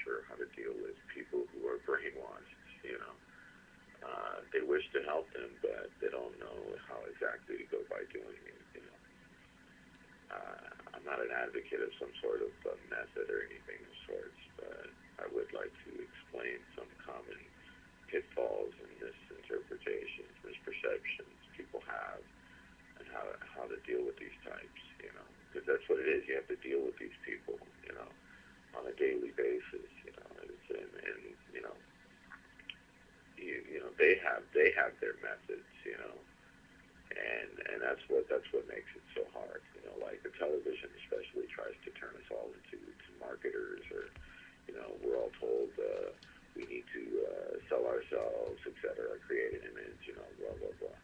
sure how to deal with people who are brainwashed, you know. They wish to help them, but they don't know how exactly to go by doing it, you know. I'm not an advocate of some sort of method or anything of sorts, but I would like to explain some common pitfalls and misinterpretations, misperceptions people have, and how to deal with these types, you know, because that's what it is. You have to deal with these people, you know, on a daily basis, you know, and you know, you know, they have their methods, you know, and that's what makes it so hard, you know, like the television especially tries to turn us all into marketers, or, you know, we're all told we need to sell ourselves, etc., create an image, you know, blah blah blah.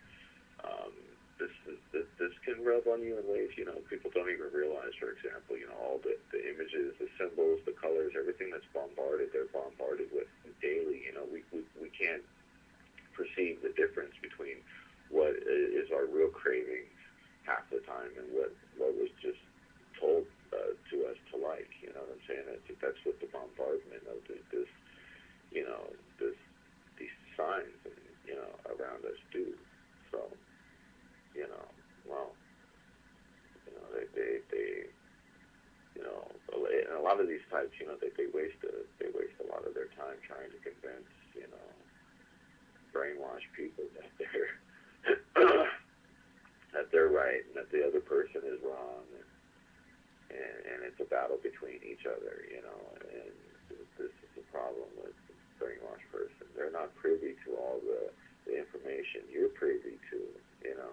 This can rub on you in ways, you know, people don't even realize. For example, you know, all the images, the symbols, the colors, everything that's they're bombarded with daily. You know, we can't perceive the difference between what is our real cravings half the time and what was just told to us to like. You know what I'm saying? I think that's what the bombardment of this, you know, these signs, and, you know, around us do. So, you know, well, you know, they you know, and a lot of these types, you know, they waste a lot of their time trying to convince, you know, brainwash people that they're right and that the other person is wrong, and it's a battle between each other, you know, and this is the problem with the brainwashed person. They're not privy to all the information you're privy to, you know.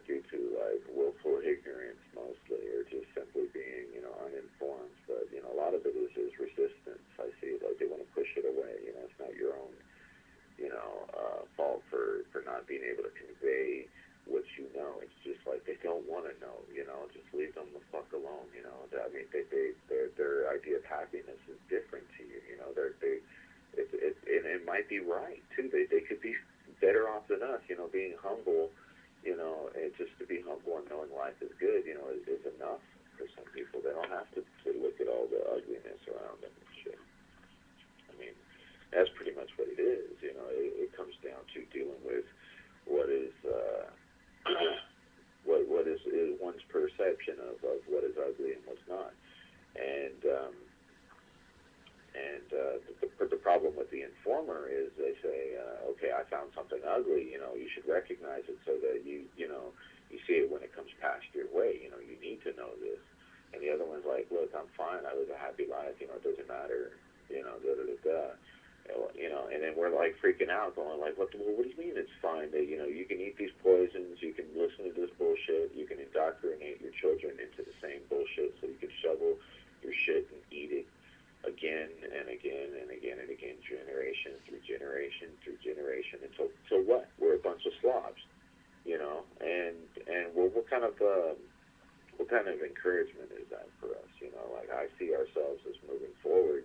Due to, like, willful ignorance mostly, or just simply being, you know, uninformed. But, you know, a lot of it is resistance. I see, like, they want to push it away. You know, it's not your own, you know, fault for not being able to convey what you know. It's just like they don't want to know, you know. Just leave them the fuck alone, you know. I mean, their idea of happiness is different to you, you know. It might be right, too. They could be better off than us, you know, being humble. You know, and just to be humble and knowing life is good, you know, is enough for some people. They don't have to look at all the ugliness around them and shit. I mean, that's pretty much what it is, you know. It comes down to dealing with what is what is one's perception of what is ugly and what's not. And the problem with the informer is they say, okay, I found something ugly, you know, you should recognize it so that you know, you see it when it comes past your way, you know, you need to know this. And the other one's like, look, I'm fine, I live a happy life, you know, it doesn't matter, you know, da-da-da-da. You know, and then we're like freaking out, going like, what do you mean it's fine? That, you know, you can eat these poisons, you can listen to this bullshit, you can indoctrinate your children into the same bullshit, so you can shovel your shit and eat it again and again and again and again, generation through generation through generation, until so what? We're a bunch of slobs, you know. And what kind of encouragement is that for us? You know, like, I see ourselves as moving forward,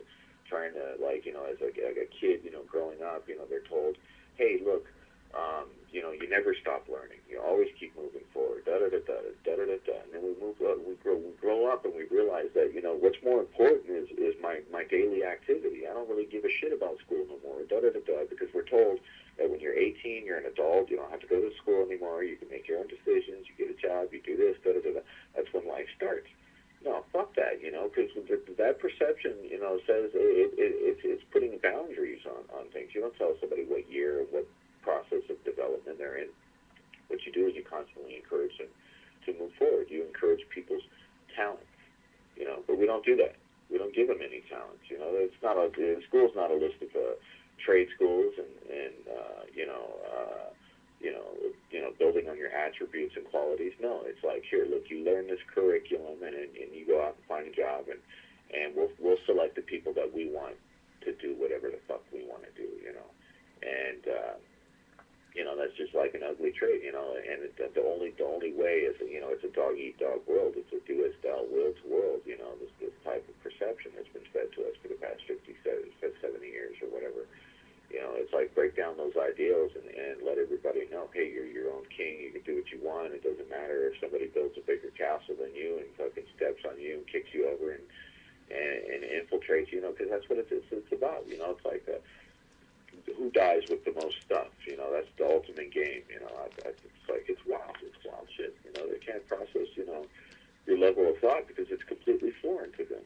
trying to, like, you know, as like a kid, you know, growing up, you know, they're told, hey, look, you know, you never stop learning. You always keep moving forward. Da da da da da da da da. And then we move up, we grow up, and we realize that, you know, what's more important is my daily activity. I don't really give a shit about school no more. Da da da da. Because we're told that when you're 18, you're an adult. You don't have to go to school anymore. You can make your own decisions. You get a job. You do this. Da da da da. That's when life starts. No, fuck that, you know, because that perception, you know, says it's putting boundaries on things. You don't tell somebody what year or what process of development they're in. What you do is you constantly encourage them to move forward. You encourage people's talents, you know, but we don't do that. We don't give them any talents, you know. It's not school's not a list of trade schools and building on your attributes and qualities. No, it's like, here, look, you learn this curriculum, and you go out and find a job, and we'll select the people that we want to do whatever the fuck we want to do, you know. And you know, that's just like an ugly trait, you know. And the only way is, you know, it's a dog eat dog world. It's a do as thou wilt world, you know. This type of perception that's been fed to us for the past 50, 70 years or whatever. You know, it's like, break down those ideals and let everybody know, hey, you're your own king. You can do what you want. It doesn't matter if somebody builds a bigger castle than you and fucking steps on you and kicks you over and and infiltrates, because that's what it's about, it's like who dies with the most stuff, that's the ultimate game, it's like, it's wild shit, they can't process, your level of thought because it's completely foreign to them,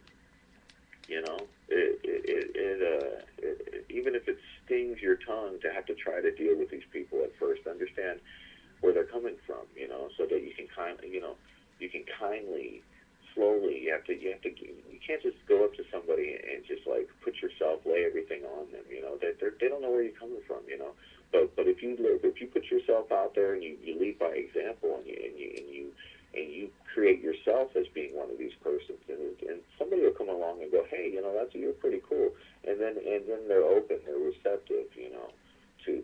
even if it stings your tongue to have to try to deal with these people at first, understand where they're coming from, so that you can kindly, slowly, you can't just go up to somebody and just like put yourself, lay everything on them, they don't know where you're coming from, but if you put yourself out there and you lead by example and you create yourself as being one of these persons, and somebody will come along and go, hey, you're pretty cool, and then they're open, they're receptive,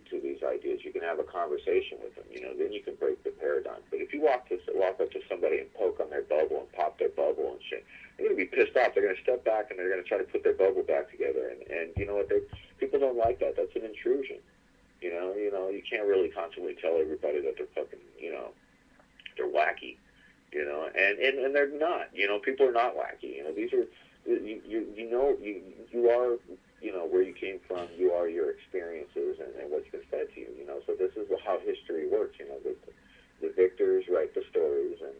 to these ideas. You can have a conversation with them, then you can break the paradigm. But if you walk up to somebody and poke on their bubble and pop their bubble and shit, they're going to be pissed off. They're going to step back and they're going to try to put their bubble back together. And you know what? People don't like that. That's an intrusion. You can't really constantly tell everybody that they're fucking, they're wacky, and they're not. People are not wacky. These are, you are, where you came from, you are your experiences and what's been fed to you, so this is how history works, the victors write the stories, and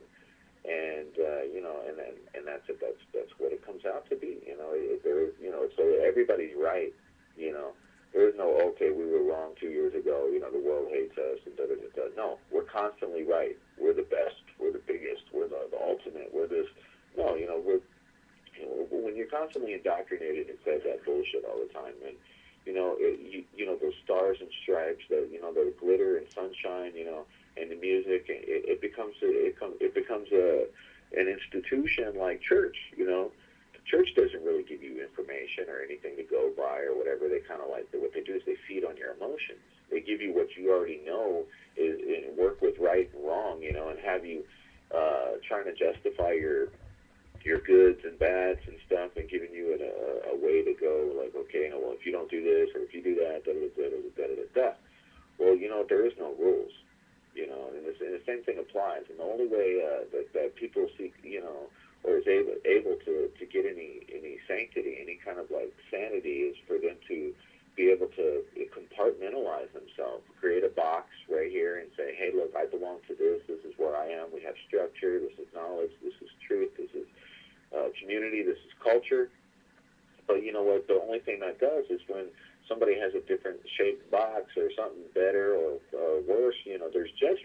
that's what it comes out to be, so everybody's right, there is no, okay, we were wrong 2 years ago, the world hates us, and da-da-da-da. No, we're constantly right, we're the best, we're the biggest, we're the ultimate, we're this, no, we're, when you're constantly indoctrinated and fed that bullshit all the time, and those stars and stripes, the the glitter and sunshine, and the music, it becomes an institution like church. The church doesn't really give you information or anything to go by or whatever. They kind of like, what they do is they feed on your emotions. They give you what you already know is work with right and wrong, and have you trying to justify your goods and bads and stuff, and giving you a way to go, like, okay, well, if you don't do this or if you do that, da-da-da-da-da-da-da. Well, there is no rules, and the same thing applies. And the only way that people seek, or is able to get any sanctity, any kind of like sanity, is for them to be able to compartmentalize themselves, create a box right here and say, hey, look, I belong to this is where I am, we have structure, this is knowledge, this is truth, this is community, this is culture. But you know what, the only thing that does is when somebody has a different shaped box or something better or worse, there's judgment.